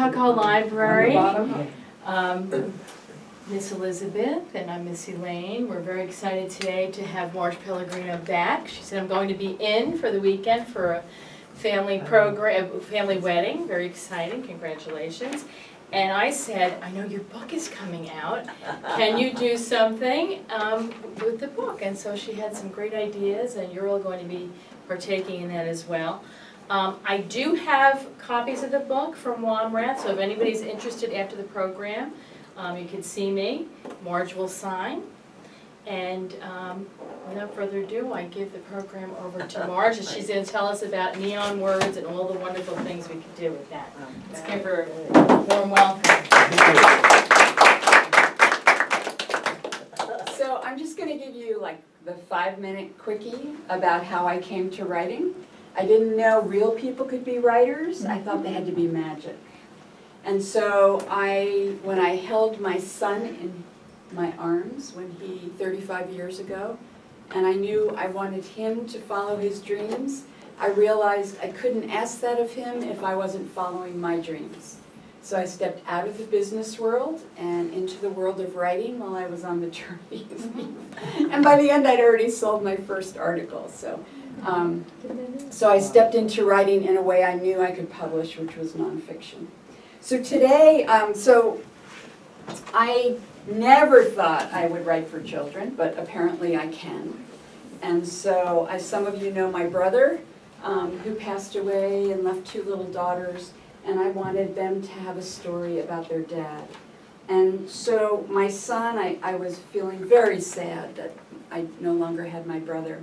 Tuckahoe Library. Bottom. Miss Elizabeth and I'm Miss Elaine. We're very excited today to have Marge Pellegino back. She said I'm going to be in for the weekend for a family program, family wedding. Very exciting, congratulations. And I said, I know your book is coming out. Can you do something with the book? And so she had some great ideas, and you're all going to be partaking in that as well. I do have copies of the book from WOMRAT, so if anybody's interested after the program, you can see me. Marge will sign. And without further ado, I give the program over to Marge, and she's going to tell us about neon words and all the wonderful things we can do with that. Let's give her a warm welcome. So I'm just going to give you like the 5-minute quickie about how I came to writing. I didn't know real people could be writers. I thought they had to be magic. And so when I held my son in my arms 35 years ago, and I knew I wanted him to follow his dreams, I realized I couldn't ask that of him if I wasn't following my dreams. So I stepped out of the business world and into the world of writing while I was on maternity leave. And by the end I'd already sold my first article. So I stepped into writing in a way I knew I could publish, which was nonfiction. So today, I never thought I would write for children, but apparently I can. And so, as some of you know, my brother, who passed away and left 2 little daughters, and I wanted them to have a story about their dad. And so my son, I was feeling very sad that I no longer had my brother.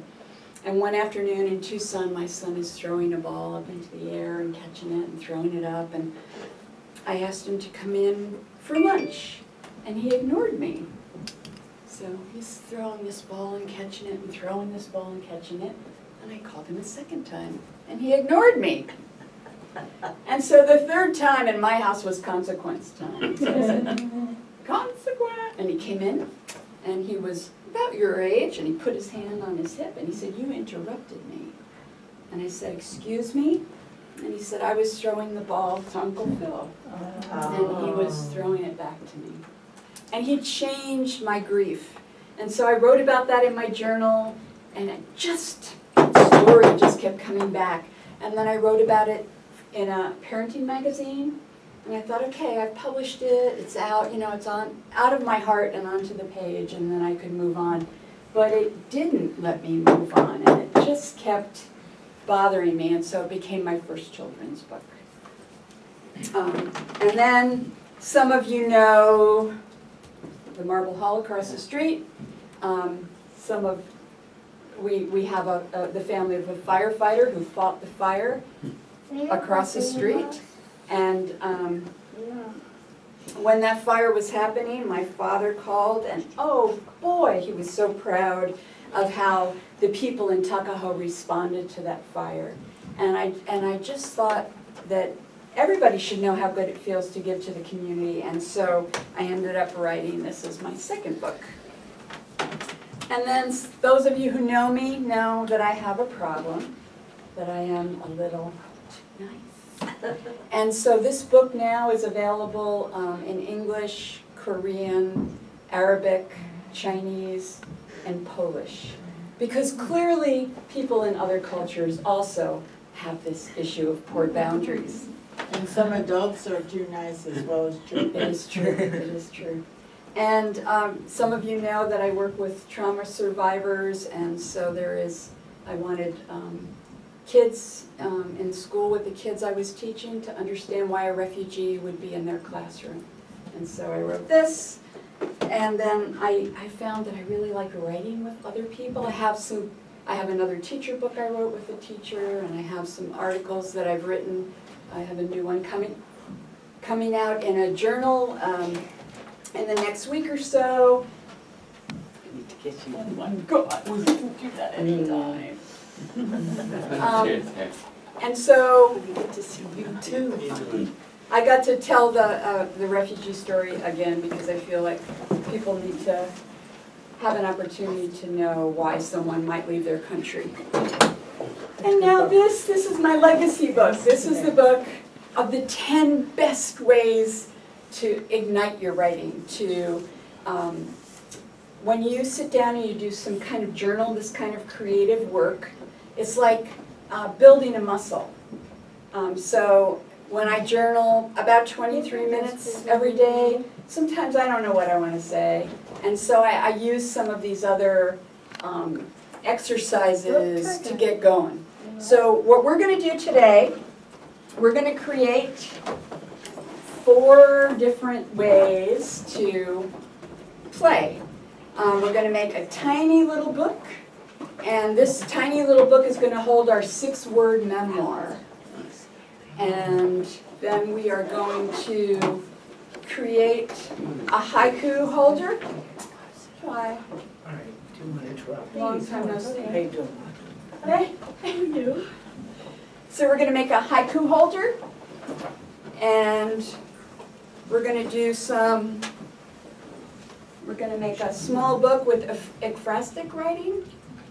And one afternoon in Tucson, my son is throwing a ball up into the air and catching it and throwing it up, and I asked him to come in for lunch, and he ignored me. So he's throwing this ball and catching it and throwing this ball and catching it, and I called him a second time, and he ignored me. And so the 3rd time in my house was consequence time. So I said, consequence! And he came in, and he was about your age, and he put his hand on his hip, and he said, you interrupted me. And I said, excuse me? And he said, I was throwing the ball to Uncle Phil. And he was throwing it back to me. And he changed my grief. And so I wrote about that in my journal, and the story just kept coming back. And then I wrote about it in a parenting magazine. And I thought, okay, I've published it, it's out, it's out of my heart and onto the page, and then I could move on. But it didn't let me move on, and it just kept bothering me, and so it became my first children's book. And then some of you know the Marble Hall across the street. We have the family of a firefighter who fought the fire across the street. And when that fire was happening, my father called, and oh boy, he was so proud of how the people in Tuckahoe responded to that fire. And I just thought that everybody should know how good it feels to give to the community, and so I ended up writing this as my 2nd book. And then those of you who know me know that I have a problem, that I am a little too nice. And so this book now is available in English, Korean, Arabic, Chinese, and Polish. Because clearly people in other cultures also have this issue of poor boundaries. And some adults are too nice as well as children. It is true, it is true. And some of you know that I work with trauma survivors, and so I wanted kids in school with the kids I was teaching to understand why a refugee would be in their classroom. And so I wrote this, and then I found that I really like writing with other people. I have another teacher book I wrote with a teacher, and I have some articles that I've written. I have a new one coming out in a journal in the next week or so. I need to get you one. God, we can do that anytime. And so, we get to see you too. I got to tell the refugee story again because I feel like people need to have an opportunity to know why someone might leave their country. And now this is my legacy book. This is the book of the 10 best ways to ignite your writing, to when you sit down and you do some kind of journal, this kind of creative work, it's like building a muscle. So when I journal about 23 minutes every day, sometimes I don't know what I want to say. And so I use some of these other exercises to get going. So what we're going to do today, we're going to create 4 different ways to play. We're going to make a tiny little book, and this tiny little book is going to hold our 6-word memoir. And then we are going to create a haiku holder. Why? All right, 212. Long time no see. How you doing? Hey, you. So we're going to make a haiku holder, and we're going to do some. We're going to make a small book with ekphrastic writing.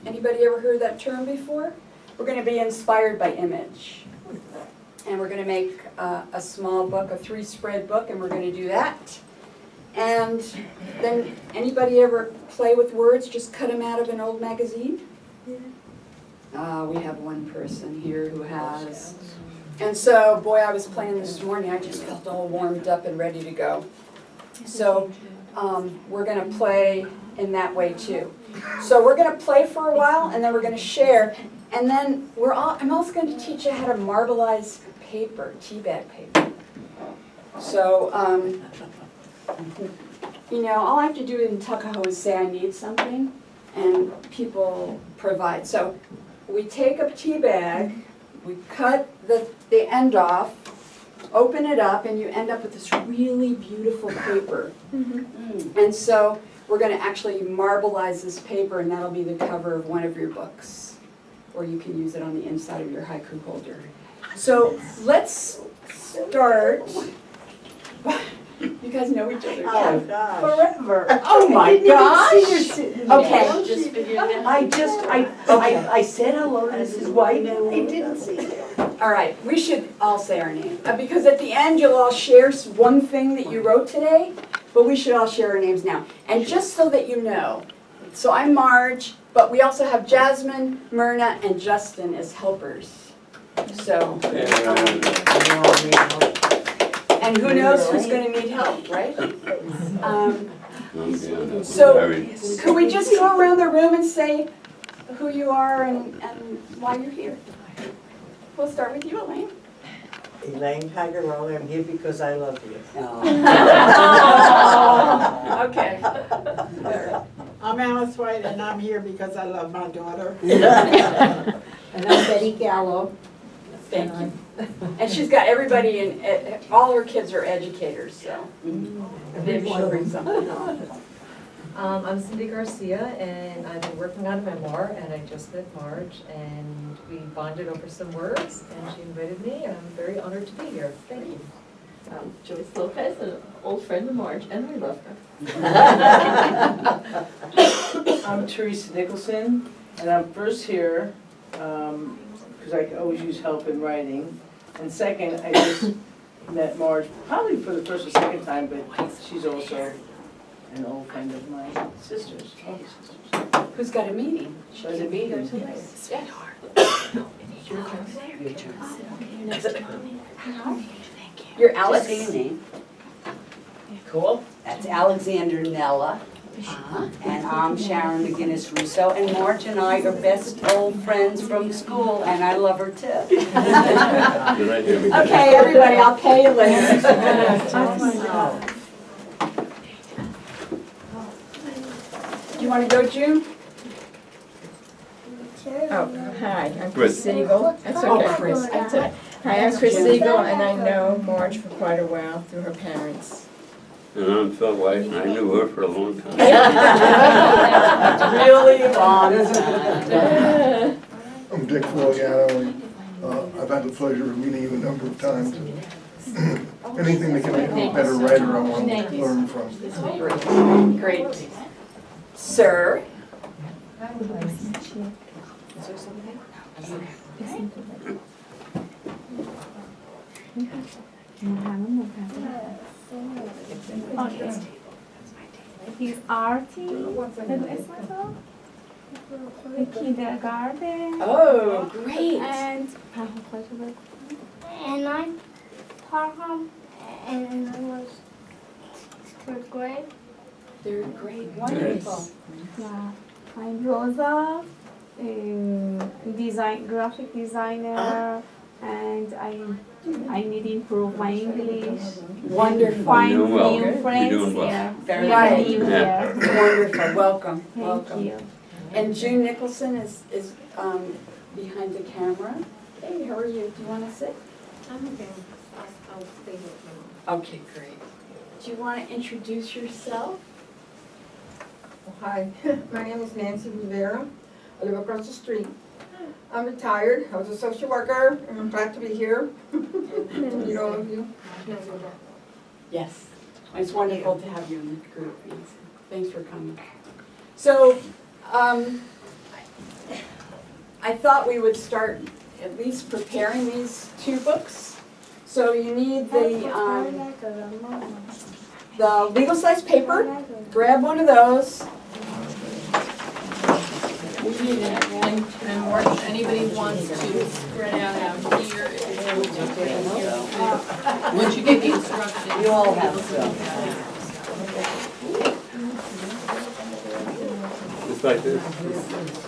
Anybody ever heard that term before? We're going to be inspired by image. And we're going to make a small book, a 3-spread book, and we're going to do that. And then anybody ever play with words, just cut them out of an old magazine? We have one person here who has. And so, boy, I was playing this morning. I just felt all warmed up and ready to go. So we're going to play in that way too. So we're going to play for a while, and then we're going to share. And then I'm also going to teach you how to marbleize paper, tea bag paper. So, you know, all I have to do in Tuckahoe is say I need something, and people provide. So we take a tea bag, we cut the end off, open it up, and you end up with this really beautiful paper. And so we're going to actually marbleize this paper, and that'll be the cover of one of your books. Or you can use it on the inside of your haiku holder. So let's start. You guys know each other. Oh, gosh. Forever. Oh my gosh! Okay. Just figured it I said hello to Mrs. White, and I didn't see you. All right, we should all say our name. Because at the end you'll all share one thing that you wrote today, but we should all share our names now. And just so that you know, so I'm Marge, but we also have Jasmine, Myrna, and Justin as helpers. So, and who knows who's going to need help, right? So, could we just go around the room and say who you are and why you're here? We'll start with you, Elaine. Elaine Tagarone, I'm here because I love you. Okay. I'm Alice White, and I'm here because I love my daughter. And I'm Betty Gallo. Thank you. And she's got everybody in, all her kids are educators, so maybe she'll bring something on. I'm Cindy Garcia, and I've been working on a memoir, and I just met Marge, and we bonded over some words, and she invited me, and I'm very honored to be here. Thank you. Joyce Lopez, an old friend of Marge, and we love her. I'm Teresa Nicholson, and I'm first here because I can always use help in writing. And second, I just met Marge probably for the first or second time, but she's also an old friend of my sister's, older sister's. Who's got a meeting? She has a meeting. Yeah. You're Alex? Just say your name. Cool. That's Alexander Nella. And I'm Sharon McGinnis Russo. And Marge and I are best old friends from school, and I love her too. Okay, everybody, I'll pay you later. Do you want to go, June? Oh, hi, I'm Chris. Chris Siegel. That's okay, Chris. That's it. Hi, I'm Chris Siegel, and I know Marge for quite a while through her parents. And I'm Phil White, and I knew her for a long time. Really long time. I'm Dick Filiano, and I've had the pleasure of meeting you a number of times. Anything that can make me a better writer, I want to learn from. Great. Sir? He's Artie, the kindergarten. Oh, great. And I'm Parham, and I was third grade. Third grade, wonderful. Yeah, I'm Rosa, graphic designer, and I need to improve my English. Wonderful. Find You're doing well. new You're friends doing well. here. Very Right. good. Yeah. Wonderful, welcome, Thank welcome. you. And June Nicholson is behind the camera. Hey, how are you? Do you want to sit? I'm okay. I'll stay with you. Okay, great. Do you want to introduce yourself? Hi, my name is Nancy Rivera. I live across the street. I'm retired. I was a social worker, and I'm glad to be here. Meet all of you. Yes. It's wonderful to have you in the group, Nancy. Thanks for coming. So, I thought we would start at least preparing these two books. So you need the legal size paper. Grab one of those. And Mark, if anybody wants to spread out here, once you get the instructions. You all have stuff. Just like this?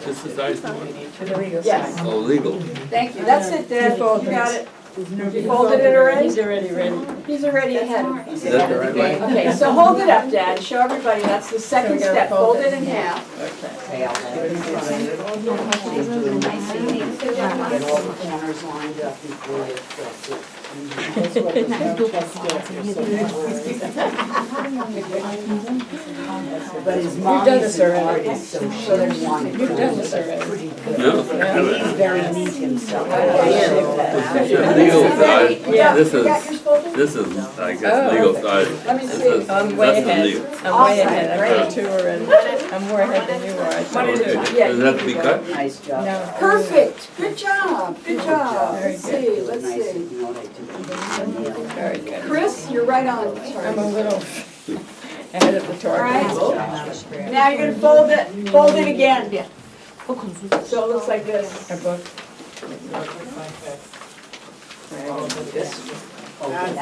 This is ice one? Yes. Oh, legal. Thank you. That's it, Dad. You got it. You folded it already? He's already ready. He's already ahead. Is that the right way? Okay, so hold it up, Dad. Show everybody. That's the second step. Fold it in half. Okay, I'll have it. She's doing nice things. Get all the corners lined up before you press it. That's what there's no But his You've mom done is this an already. artist, so she didn't want it. You've done this already. Pretty good. No. He's very neat himself. This is legal side. Yeah. This You got yours folded? this is, I guess, legal side. Let me This see. is- I'm way that's the ahead. legal. I'm way ahead. I've Great. got two already. I'm more ahead than you are. What is it? Okay. Yeah, Does it have to be cut? Nice job. No. Perfect. Good job. Good job. Very Let's good. see. Let's Nice, see. you know what I do. Very good. Chris, you're right on. I'm a little ahead of the target. All right. Now you're gonna fold it again. Yeah. So it looks like this. A book. This. Okay,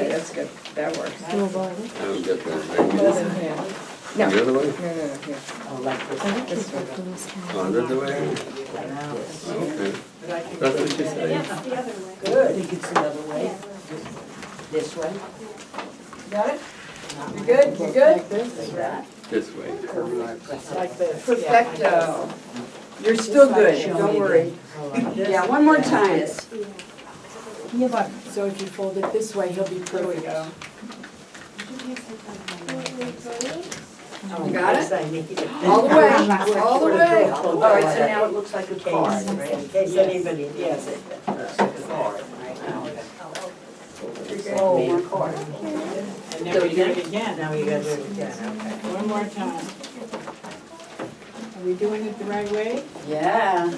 that's good. That works. I don't get that. Hold in here. No. The other way? No, here. Oh, like this. This one. Oh, the other way? Okay. That's what she said. I Good. think it's the other way. This way. Got it? You're good? You're good? Like that. This way. Like this. Perfecto. You're still good. Don't worry. Yeah, one more time. So if you fold it this way, he'll be perfect. we go. You got it? All the way, all the way. All right, so now it looks like a card, right? In case anybody has it. It looks like a card right now. Oh, more card. And then we do it again. Now we gotta do it again, okay. One more time. Are we doing it the right way? Yeah.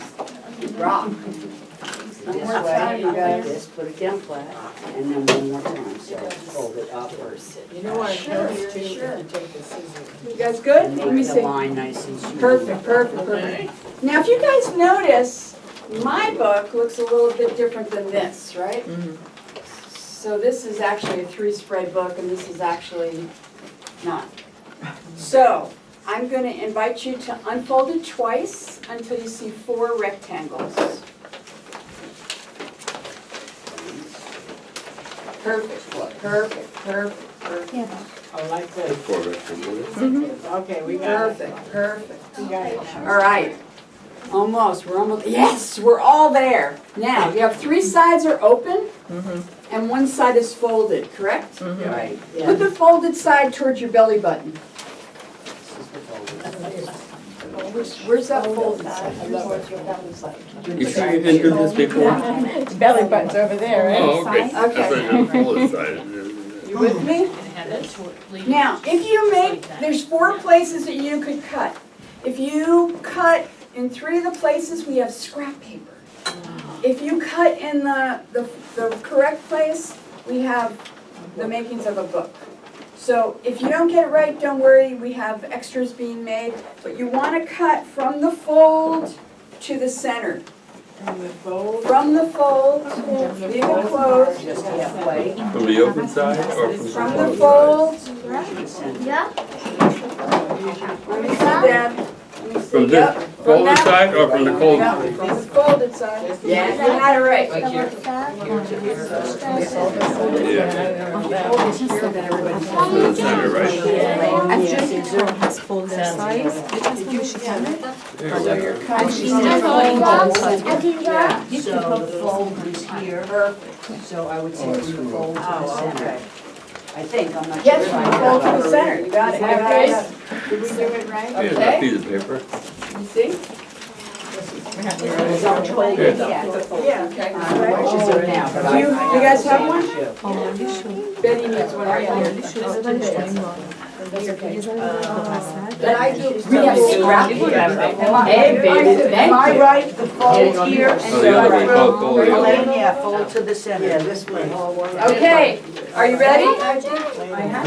Rock. This One more time, way, you like guys. this, put it down flat, and then one more time, so fold it upwards. You know what, Sure, it too, sure. if you take the scissors. You guys good? And Let me make the see. line nice and smooth. Perfect, perfect, perfect. Now, if you guys notice, my book looks a little bit different than this, right? So this is actually a 3-spread book, and this is actually not. So, I'm going to invite you to unfold it twice until you see 4 rectangles. Perfect, perfect, perfect, perfect. I like this. Four rectangles. Okay, we got it. Perfect, perfect. We got it. All right, almost, we're almost, yes, we're all there. Now, you have 3 sides are open, and 1 side is folded, correct? Right, Put the folded side towards your belly button. Where's that folded side? You sure you didn't do this before? Belly button's over there, right? Oh, okay. Okay. That's what I'm full side. You with me? Now, if you make, there's 4 places that you could cut. If you cut in 3 of the places, we have scrap paper. if you cut in the correct place, we have the makings of a book. So if you don't get it right, don't worry, we have extras being made, but you want to cut from the fold to the center. From the fold, leave it closed. Just halfway. From the open side or from From the the closed side? fold. Yeah? Let me see, Dad. Let me see. From Yep. this folded side or from the cold No, side? from the folded side. Yeah, you had it right. Yeah. From the center, right? has folded sides. So you're cutting. Yeah. So the fold is here, so I would say from the fold to the center. I think, I'm not sure. Yes, from the fold to the center, you got it. Okay. Did we do it right? Yeah, that Okay, piece of paper. you see? Don't hold it yet. Yeah, okay. Which is it now, but Do you guys have one? Oh, Betty needs one right here. But I do. We have scrap. Hey, baby, thank Am I you. right, the fold here and Oh, the other way, fold the other way. yeah, fold to the center. Yeah, this way. Okay, are you ready?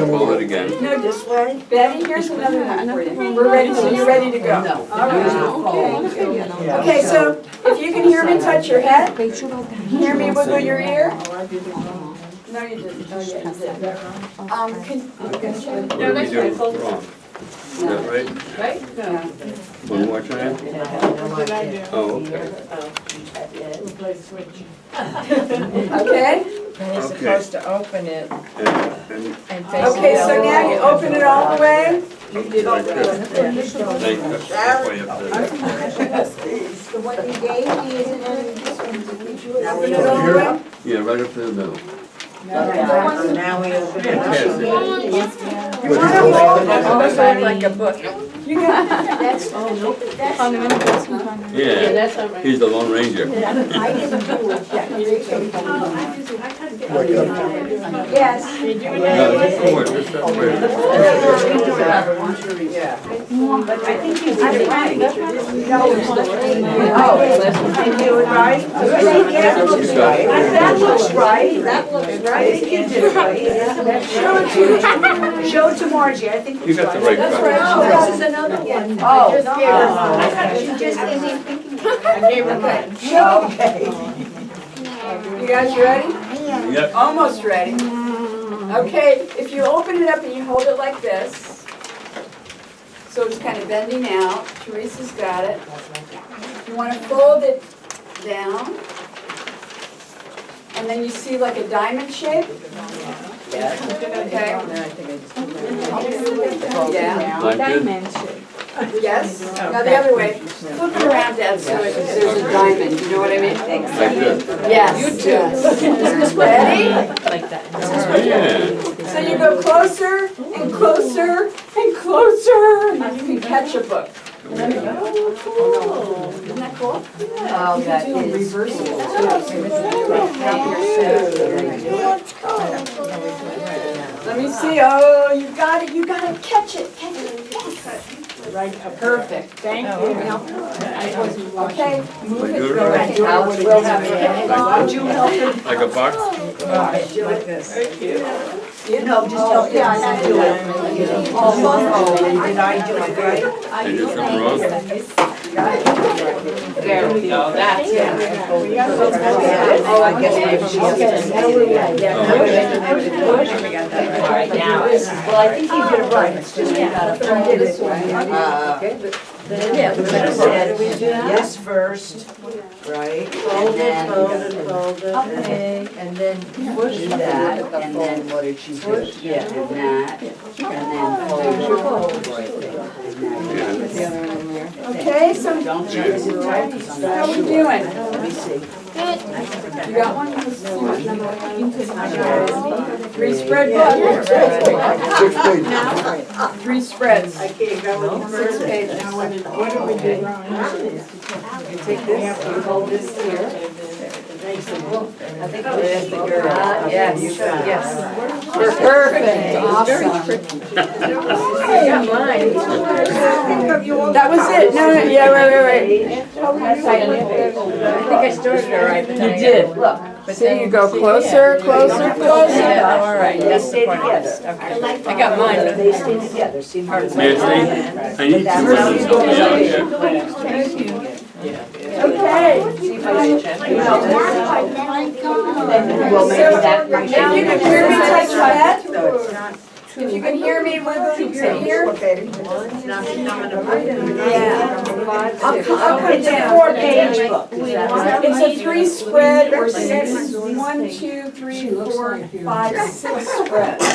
Fold it again. No, this way. Betty, here's another one for you. We're ready, so you're ready to go. No. All right. Okay, so if you can hear me touch your head, hear me wiggle your ear. No, you didn't. Oh, yeah, you did. Can What did we do wrong? Is that right? right? One more time? Oh, okay. Okay, And you're supposed to open it And and face it okay, so that now you open it all the way. like this. Thank you. That's why you have to. So what you gave me isn't any of this one, did we do it? Open it all the way. Yeah, right up to the middle. Now we open it Yeah, up. pass it. You want to hold it like a book. You got it. Yeah, he's the Lone Ranger. I didn't do it. Yes. No, just forward, just that way. But I think you did it right. Oh, Did you do it right? That looks right. That looks right. That looks right. I think you did it right. Show it to Margie, I think You got the right cut. this is another one. Oh. I gave her that. Okay. You guys ready? Yep. Almost ready. Okay, if you open it up and you hold it like this, so it's kind of bending out, Teresa's got it. You want to fold it down, and then you see like a diamond shape? Okay. Yeah. Like this? Yes, now the other way. Flip it around, Dad, so there's a diamond, you know what I mean? Like this? Yes. You too. Ready? Like that. Yeah. So you go closer and closer and closer, and you can catch a book. Isn't that cool? Oh, that is. Reversible. Let me see, oh, you got it, catch it, catch it. Right, perfect, thank you. Okay, move it, go ahead. We'll have it. Would you help him? Like a box? like this. No, just help him do it. Oh, did I do it right? I did something wrong? There we go, that's it. Oh, I guess maybe she has to. All right, now, well, I think he did it right, it's just we gotta fold it. Yeah, we said, yes first, right? Fold it, And fold it, fold it. Okay, and then push do that. that, and then what did she do? Yeah, and that, and then fold. Okay, so Don't change it right. how we doing? Let me see. You got one? Three spread book. 6 pages. 3 spreads. I can't go with the 6 first. pages. Now, what do we do wrong? You take this, you hold this here. I think there's the girl. Yes, You got it. yes. Perfect, awesome. I got mine. That was it, no, yeah, right. I think I started all right, but then I. You did, look. But See, then you go see, closer, yeah. closer, closer. Yeah, all right, They that's the stay part. together. Okay. I got mine, but They stay together, see how it's. Nancy, I need That's to how run you this go. help me out here. Okay. See if I can. Well, maybe that might. If you can hear me touch your head, if you can hear me wiggling your ear. Yeah. I'll come It's a down. 4-page book. It's a 3 spread or 6, 1, 2, 3, 4, 5, 6 spreads.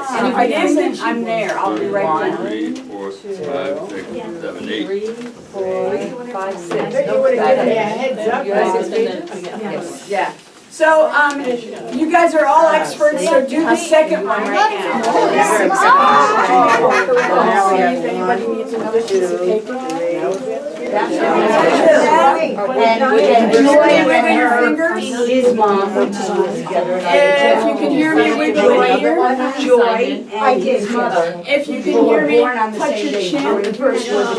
And if it isn't, I'm there, I'll be right down. 3, 4, 5, 6, 7, 8. 3, 4, 5, 6. You would have given me a heads up. You have 6 pages? Yes. Yeah. So, you guys are all experts, so do the second one right now. Walk around, see if anybody needs another piece of paper. And Joy, wiggle your fingers. his mom went to school together. If you can hear me, wiggle your ear. Joy and his mother. If you can hear me, Born on the touch same your day. chin. The first was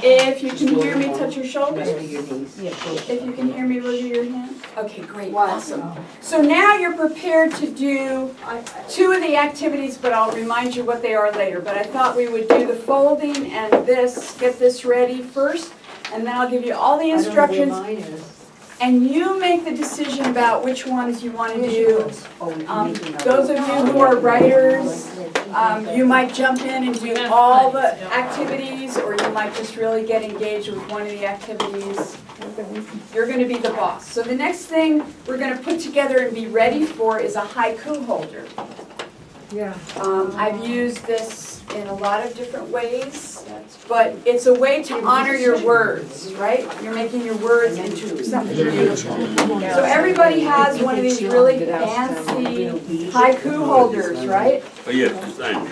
If you can hear me, touch your shoulders. your knees. If you can hear me, wiggle your hand. Okay, great, awesome. So now you're prepared to do 2 of the activities, but I'll remind you what they are later. But I thought we would do the folding and this, get this ready first, and then I'll give you all the instructions. And you make the decision about which ones you want to do. Those of you who are writers, you might jump in and do all the activities, or you might just really get engaged with one of the activities. You're going to be the boss. So the next thing we're going to put together and be ready for is a haiku holder. Yeah. I've used this in a lot of different ways, but it's a way to honor your words, right? You're making your words into something beautiful. So everybody has one of these really fancy haiku holders, right? Oh, yes, I am.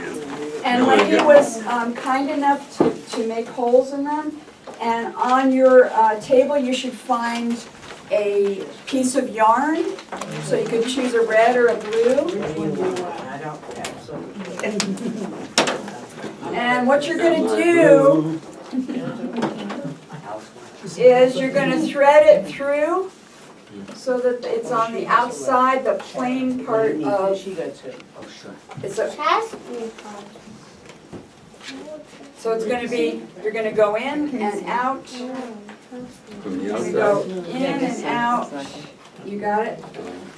And Lenny was kind enough to make holes in them. And on your table, you should find a piece of yarn. So you could choose a red or a blue. And what you're going to do is you're going to thread it through so that it's on the outside, the plain part of it's a, so it's going to be, you're going to go in and out. From the You outside. go in and out. You got it?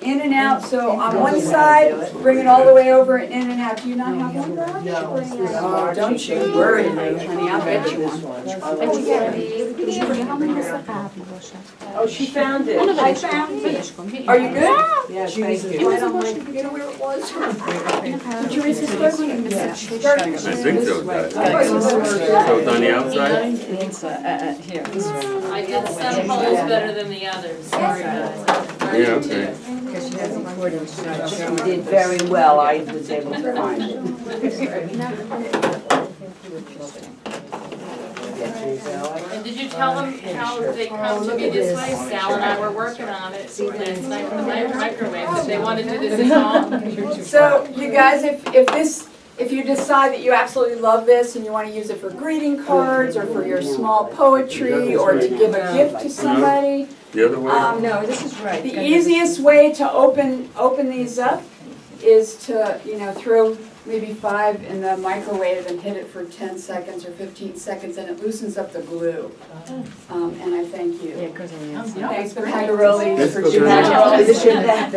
In and out, so on one side, bring it all the way over and in and out. Do you not have one, Rob? Oh, don't you worry, honey, I'll get you one. Oh, she found it. I found it. Are you good? Yes, thank you. I don't like, you know where it was? Did you read this book? I think so, Dad. So it's on the outside? Here. I did some holes better than the others, sorry guys. Yeah, okay. Because she has recording. She did very well, I was able to find it. And did you tell them how they come to be this way? Sal and I were working on it last night in the microwave, but they want to do this at home. So, you guys, if you decide that you absolutely love this and you want to use it for greeting cards or for your small poetry or to give a gift to somebody, The other way? No, this is right. the easiest way to open these up is to, throw maybe 5 in the microwave and hit it for 10 seconds or 15 seconds, and it loosens up the glue. And I thank you. Yeah, because on the outside. Thanks for Pagarelli for This doing goes that.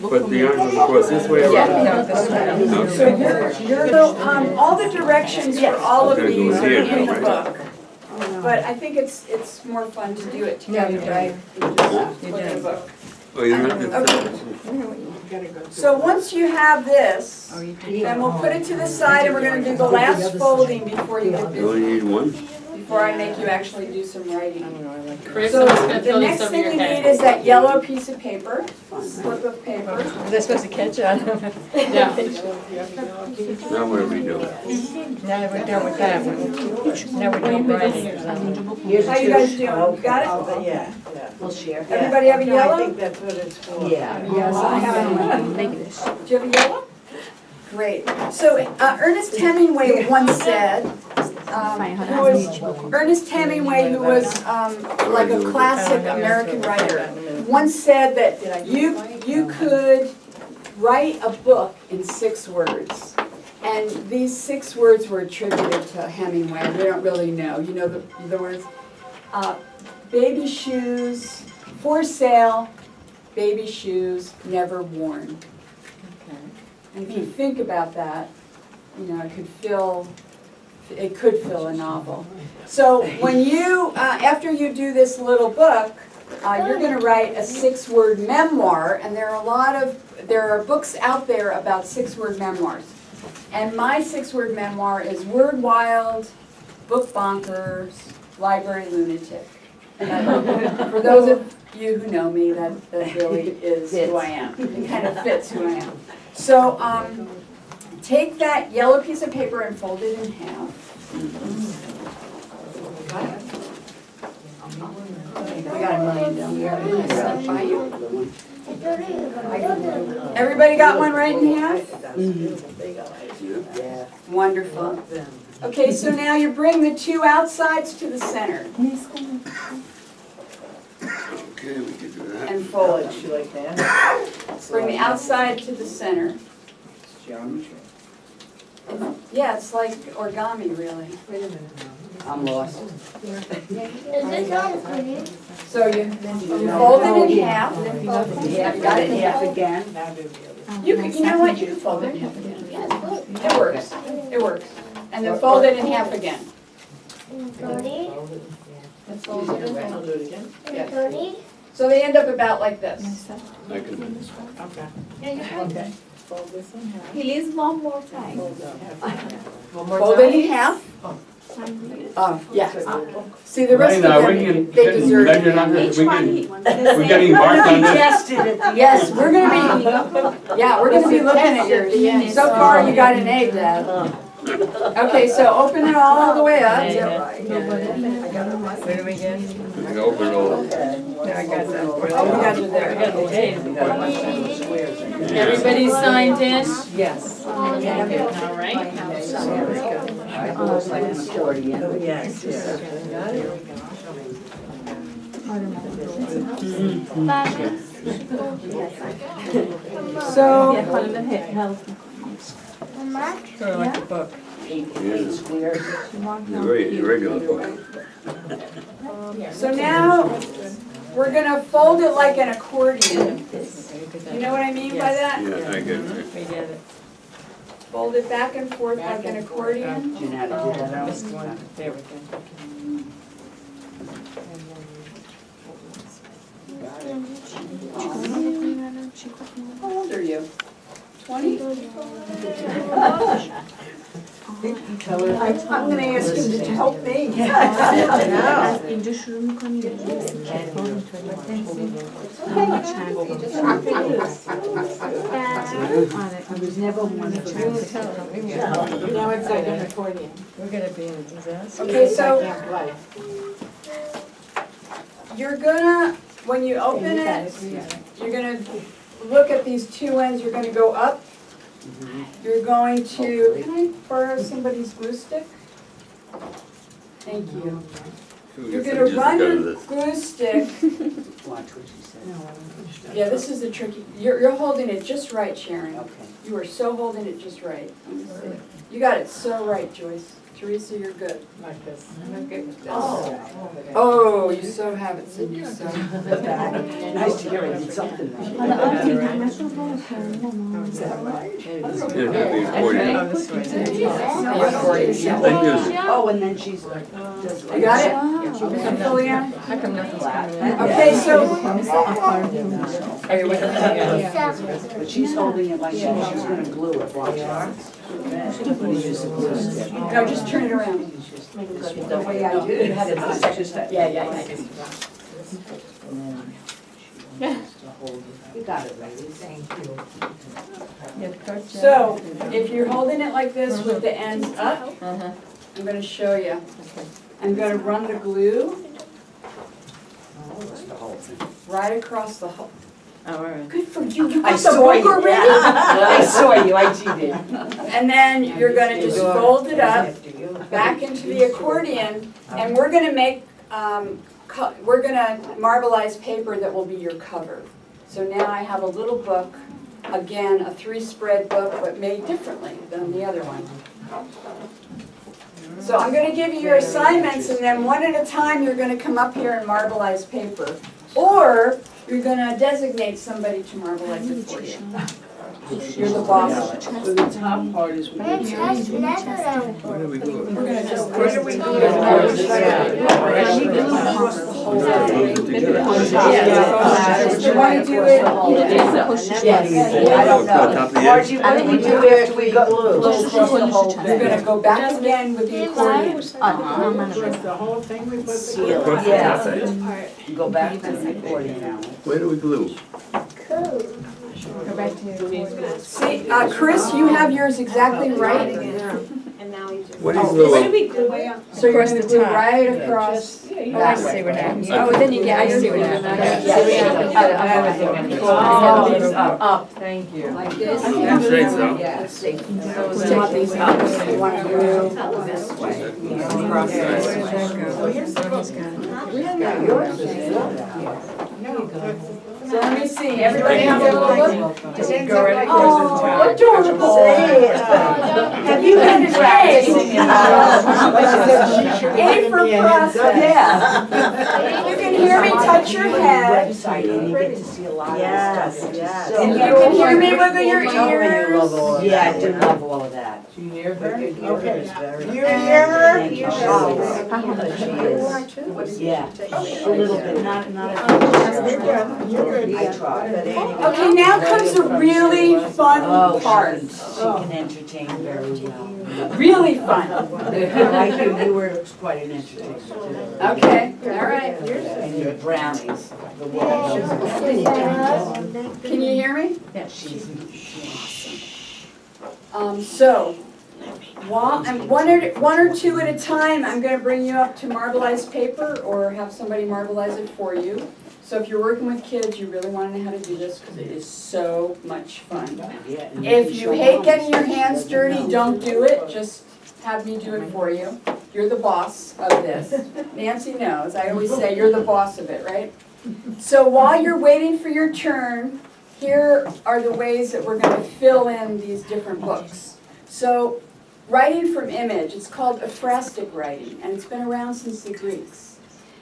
But the yarn goes across this way or No, this way. So, all the directions for all of these are in the book. But I think it's more fun to do it together, right? Just look at the book. Oh, you don't have to. So once you have this, then we'll put it to the side and we're gonna do the last folding before you get You only busy, need one? before I make you actually do some writing. Chris, So I'm just gonna the throw next this over thing your you head. need is that yellow piece of paper, slip of paper. Are they supposed to catch on? Yeah. Now what are we doing? Now we're done with that one. Now we're doing writing or something. How you guys doing? You got it? Yeah, yeah. We'll share. Everybody have a I yellow? think that's what it's for. Yeah. Yes, I have one. Make this. Do you have a yellow? Great. So Ernest Hemingway once said, Ernest Hemingway, who was like a classic American writer, once said that you could write a book in 6 words. And these 6 words were attributed to Hemingway. We don't really know. You know the words? Baby shoes, for sale, baby shoes, never worn. And if you think about that, you know, it could fill a novel. So when you, after you do this little book, you're going to write a 6-word memoir, and there are books out there about 6-word memoirs. And my 6-word memoir is word wild, book bonkers, library lunatic. And for those of you who know me, that really is who I am. It kind of fits who I am. So take that yellow piece of paper and fold it in half. We got a million down here. Everybody got one right in half? Wonderful. Okay, so now you bring the 2 outsides to the center. Okay, we can do that. And fold She them. like that? Bring the outside to the center. Geometry. Yeah, it's like origami, really. Wait a minute. I'm lost. So you fold it in half. Got it in half again. You know what, you can fold it in half again. It works, it works. And then fold it in half again. Let's fold it in half. I'll do it again. Yes. So they end up about like this. I can, Okay. Okay. Fold this in half. Please one more time. Fold it in half. Oh, yeah. See, the rest of Right now, we them, can, they can deserve measure on this, we can, we're getting marked on this. Yes, we're gonna be looking at yours. So far, you got an A, Deb. Okay, so open it all the way up. Where do we get? We can open it all. I got that. Oh, you guys are there. Everybody signed in? Yes. All right. It's like an accordion. Yes, yes. Got it? So, Sort of like a book. 8 squares. Very irregular book. so now, we're gonna fold it like an accordion. You know what I mean by that? Yeah, I get it. We get it. Fold it back and forth like an accordion. Do you know how to do that now? Just one. There we go. How old are you? 20? I'm gonna ask him to help me. I was never one of those. Now it's like an accordion. We're gonna be in a disaster. Okay, so I can't play. you're gonna, when you open it, you're gonna look at these 2 ends, you're gonna go up. You're going to, can I borrow somebody's glue stick? Thank you. You're gonna run your glue stick. Watch what she says. Yeah, this is the tricky, you're holding it just right, Sharon. Okay. You are so holding it just right. You got it so right, Joyce. Teresa, you're good. Like this. Oh, you so have it, Cindy, so. Nice to hear I did something. Yeah, that'd be accordion. Oh, this way. Then just, Oh, and then she's like, just You like. got it? Julianne? How come nothing's coming in? Okay, so, But she's holding it like she's gonna glue it, watch her. no, just turn it around. The way I do it, it's just that. Yeah. You got it, ladies. Thank you. So, if you're holding it like this with the ends up, I'm gonna show you. I'm gonna run the glue Right across the whole. Oh, all right. Good for you, you I got the saw book you, already? I saw you, I cheated. And then you're gonna just fold it up back into the accordion, and we're gonna make, we're gonna marbleize paper that will be your cover. So now I have a little book, again, a 3-spread book, but made differently than the other one. So I'm gonna give you your assignments, and then one at a time, you're gonna come up here and marbleize paper. Or you're gonna designate somebody to marbleize it for you. You're the boss. So the top part is we Where do we go? We're gonna just. Where do we do it? Yes. You wanna do it? Yes, I don't know. Margie, what do we do after we go close across the whole You're thing? gonna go back again with the accordion. The whole thing we put Seal Across it, the yeah. top. Go back to the accordion now. Where do we glue? Go back to See, Chris, you have yours exactly right. And now we just. What do you glue Where do up? we glue it? So you're Across gonna the glue top. right across. Oh, I see what happens. Oh, then you get, I see what happens. Up, thank you. Like this. Them shades out. Yes. Take these up. You wanna glue this way. Across Where this does way. that go? Oh, he's got it. So let me see, everybody have a little look? Just go right across the top. Oh, adorable. Have you been A for process. Yeah. You can hear me touch your head. Website and you get to see a lot of stuff. yes. And you can hear me wiggle your ears. Yeah, I do love all of that. Do you hear her? Okay. You hear her? Thank you. She is. Yeah. A little bit, not You're good, you're good. I tried. Okay, now comes the really fun part. She can entertain very well. Really fun. Like you were quite an entertainer too. Okay, all right. And your brownies, the world. Can you hear me? Yeah, she's. So, one or two at a time, I'm going to bring you up to marbleize paper or have somebody marbleize it for you. So if you're working with kids, you really want to know how to do this because it is so much fun. If you hate getting your hands dirty, don't do it. Just have me do it for you. You're the boss of this. Nancy knows. I always say you're the boss of it, right? So while you're waiting for your turn, here are the ways that we're going to fill in these different books. So writing from image, it's called ekphrastic writing, and it's been around since the Greeks.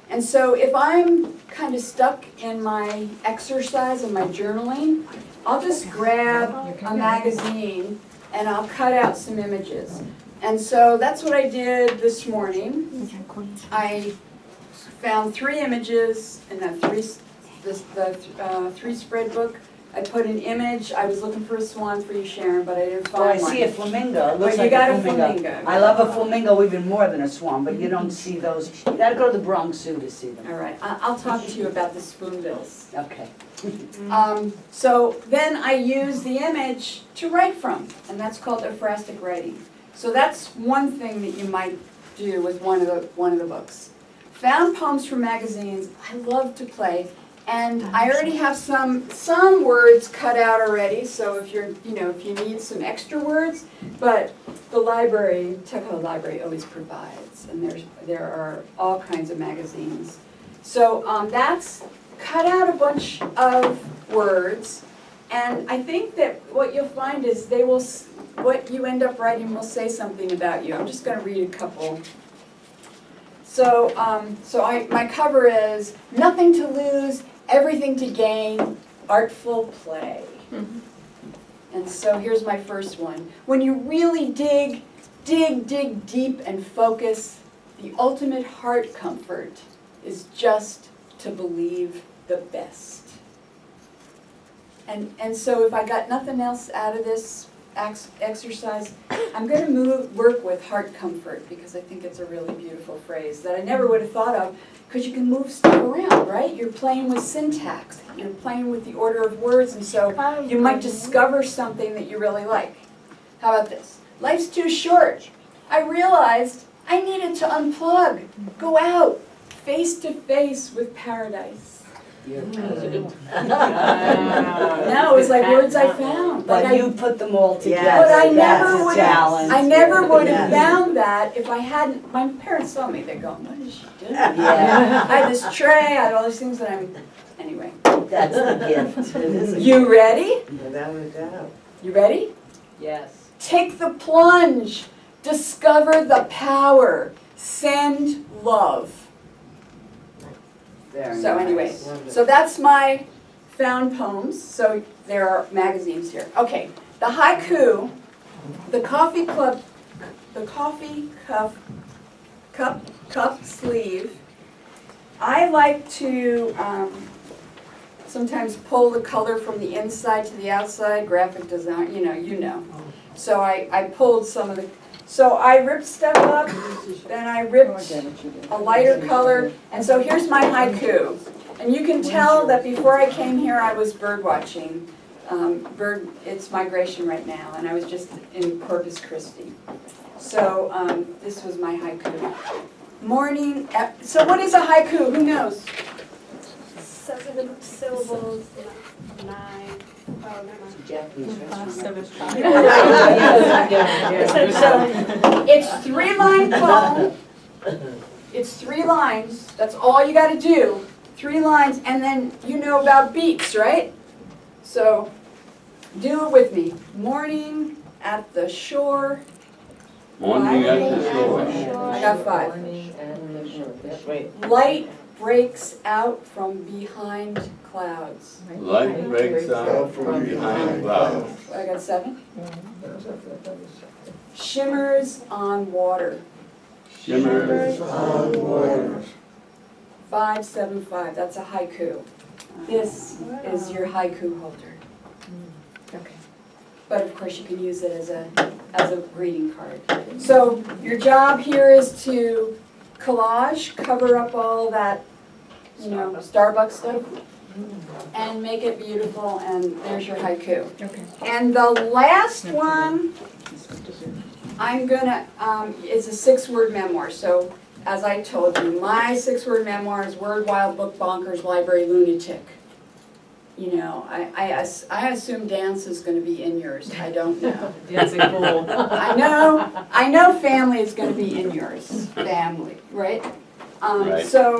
And so if I'm kind of stuck in my exercise and my journaling, I'll just grab a magazine and I'll cut out some images. And so that's what I did this morning. I found 3 images in that three spread book. I put an image. I was looking for a swan for you, Sharon, but I didn't Oh, I find one. see a flamingo. It looks But you like got a a flamingo. flamingo. I love a flamingo even more than a swan, but you don't see those. You gotta go to the Bronx Zoo to see them. All right, I'll talk to you about the spoonbills. Okay. So then I use the image to write from, and that's called ekphrastic writing. So that's one thing that you might do with one of the books. Found poems from magazines. I love to play, and I already have some words cut out already. So if if you need some extra words, but the library, Tuckahoe Library, always provides, and there are all kinds of magazines. So that's cut out a bunch of words, and I think that what you'll find is what you end up writing will say something about you. I'm just going to read a couple. So, my cover is nothing to lose, everything to gain, artful play. And so here's my first one. When you really dig deep and focus, the ultimate heart comfort is just to believe the best. And so if I got nothing else out of this exercise, I'm going to work with heart comfort because I think it's a really beautiful phrase that I never would have thought of because you can move stuff around, right? You're playing with syntax, you're playing with the order of words, and so you might discover something that you really like. How about this? Life's too short. I realized I needed to unplug, go out, face to face with paradise. That's a good one. No, it was like words I found. Like But you put them all together. But I never That's a would have, challenge. I never would have Yes. found that if I hadn't, my parents saw me, they're going, what is she doing? Yeah. I had this tray, I had all these things that anyway. That's the gift. It is a You ready? Without a doubt. You ready? Yes. Take the plunge, discover the power, send love. Very So nice. anyway, so that's my found poems, so there are magazines here. Okay, the haiku, the coffee cup sleeve. I like to sometimes pull the color from the inside to the outside, graphic design, you know. So I pulled some of the, so I ripped stuff up, then I ripped a lighter color, and so here's my haiku. And you can tell that before I came here I was bird watching. It's migration right now, and I was just in Corpus Christi. So this was my haiku. Morning, so what is a haiku? Who knows? 7 syllables, 9. Oh, Japanese restaurant. So it's 3-line poem. It's 3 lines. That's all you got to do. 3 lines, and then you know about beats, right? So do it with me. Morning at the shore. Morning at the shore. I got 5. Light breaks out from behind clouds. Light breaks out from behind clouds. I got 7. Shimmers on water. Shimmers on water. 575. That's a haiku. This is your haiku holder. Okay. But of course you can use it as a greeting card. So your job here is to collage, cover up all that, Starbucks stuff, and make it beautiful, and there's your haiku. Okay. And the last one, I'm gonna, it's a 6-word memoir. So as I told you, my 6-word memoir is Word Wild Book Bonkers Library Lunatic. I assume dance is going to be in yours. I don't know. Dancing fool. I know family is going to be in yours. Family, right? Right. So,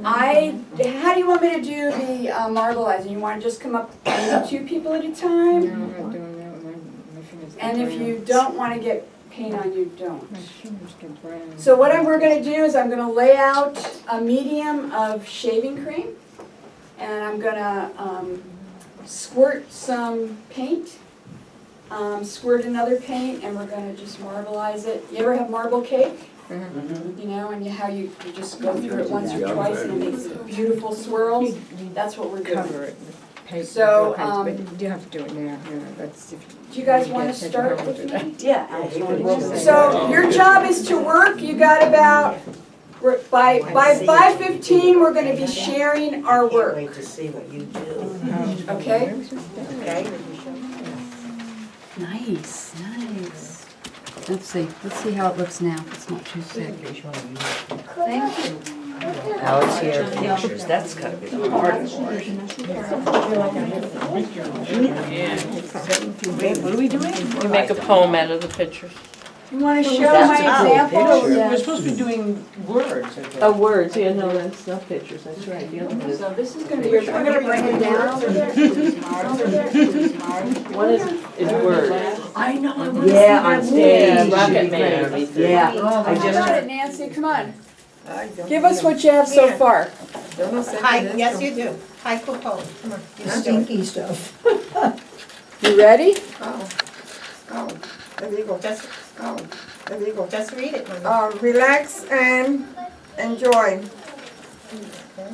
how do you want me to do the marbleizing? You want to just come up and 2 people at a No, time? I'm not doing that. My fingers get And if brown. you don't want to get paint on, you don't. My fingers get brown. So what we're going to do is I'm going to lay out a medium of shaving cream, and I'm going to squirt some paint, squirt another paint, and we're going to just marbleize it. You ever have marble cake? And how you just go through it once or twice and it makes beautiful swirls? That's what we're doing. Cover it with paint. So, but you have to do it now. That's if Do you guys you want get to such a start home with to that. me? Yeah, absolutely. So your job is to work. You got about, by 5:15, we're going to be sharing our work. Can't wait to see what you do. Okay? Okay? Nice, nice. Let's see how it looks now. It's not too thick. Thank you. Now it's here, pictures, that's gotta be the hardest part. What are we doing? We make a poem out of the pictures. You want to show That's my a cool example? We're supposed to be doing words, I think. Oh, words, yeah, no, that's not pictures, that's right. The other one is- So this is going to be your, we're going to bring it down. One is words. I know, I want to Yeah, on stage. Rocket Man. Yeah, I got it, Nancy, come on. Give us what you have so far. Hi, yes you do. Haiku poem, come on. Stinky stuff. You ready? There you go, there you go, just read it. Relax and enjoy.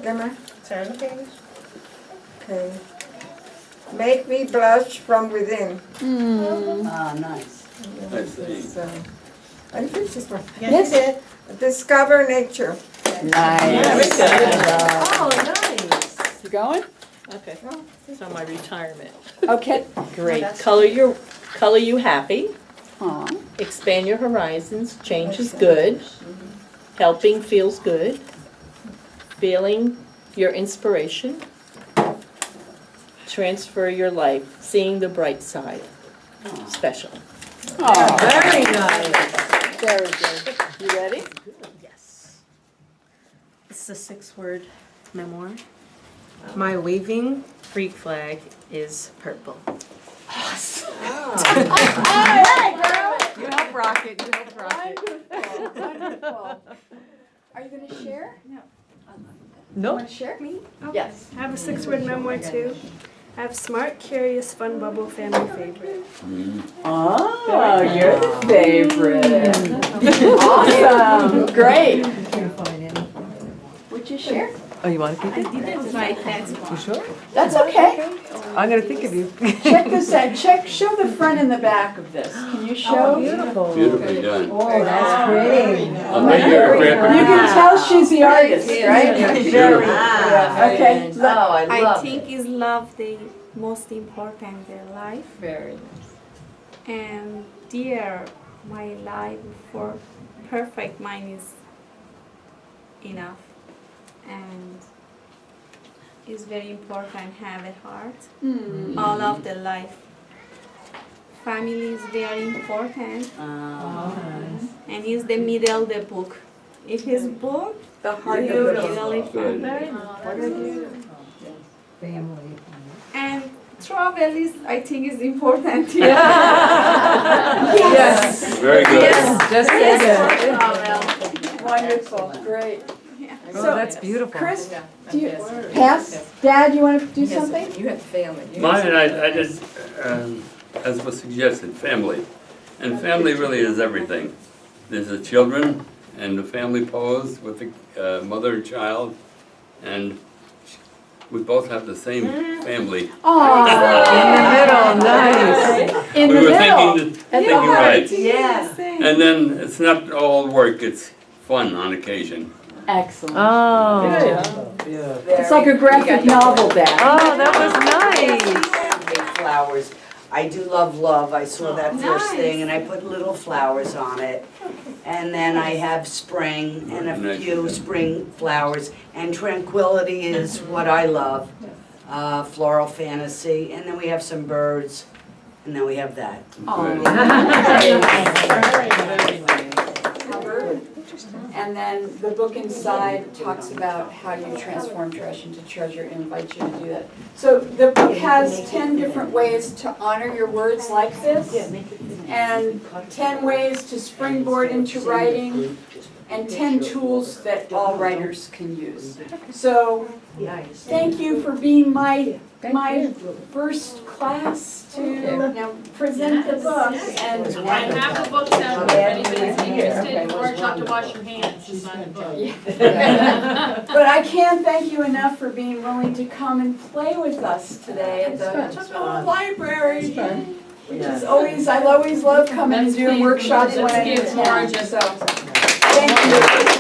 Gemma, turn the page. Okay. Make me blush from within. Ah, nice. I see. Are you finished this one? Yes. You did. Discover nature. Nice. Oh, nice. You going? Okay, it's on my retirement. Okay. Great, color you happy, expand your horizons, change is good, helping feels good, Feeling your inspiration. Transfer your life. Seeing the bright side. Special. Oh, very nice. Very good. You ready? Yes. This is a 6-word memoir. My waving freak flag is purple. Awesome. Hey, girl! You help rock it, you help rock it. Wonderful, wonderful. Are you gonna share? No. No. Want to share? Me? Yes. I have a 6-word memoir too. I have smart, curious, fun, bubble, family favorite. Oh, you're the favorite. Awesome. Great. Would you share? Oh, you want to keep it? I didn't write that. You sure? That's okay. I'm gonna think of you. Check this out. Show the front and the back of this. Can you show? Beautiful. Beautifully done. Oh, that's pretty. I'll bet you're a grandpa. You can tell she's the artist, right? Beautiful. Okay. Oh, I I love it. think is love the most important in their life. Very nice. And dear, my life for perfect mine is enough. And it's very important have a heart. All of the life. Family is very important. And is the middle the book. If his book, The heart of you the book. really Good. family. Family. And travel is, I think, is important. Yes. Very good. Yes. Just Oh, wonderful. Great. Oh, So, that's beautiful. Chris, do you pass? Dad, you want to do something? You have family. Mine, I did, as was suggested, family. And family really is everything. There's the children and the family pose with the mother and child. And we both have the same family. Oh. In the middle, nice. In We the were middle. thinking right. Yeah. And then it's not all work, it's fun on occasion. Excellent. Oh. It's like a graphic novel, Dad. Oh, that was nice. Big flowers. I do love love. I saw that first thing and I put little flowers on it. And then I have spring and a few spring flowers. And tranquility is what I love. Floral fantasy. And then we have some birds. And then we have that. And then the book inside talks about how you transform trash into treasure and invites you to do that. So the book has 10 different ways to honor your words like this, and 10 ways to springboard into writing, and 10 tools that all writers can use. So thank you for being my first class to present the book. And I have the books out there, if anybody's interested, or not to wash your hands, just sign the book. But I can't thank you enough for being willing to come and play with us today at the Tuckahoe Library. Which is always, I always love coming and doing workshops when I Let's give can. Marge a So, thank you.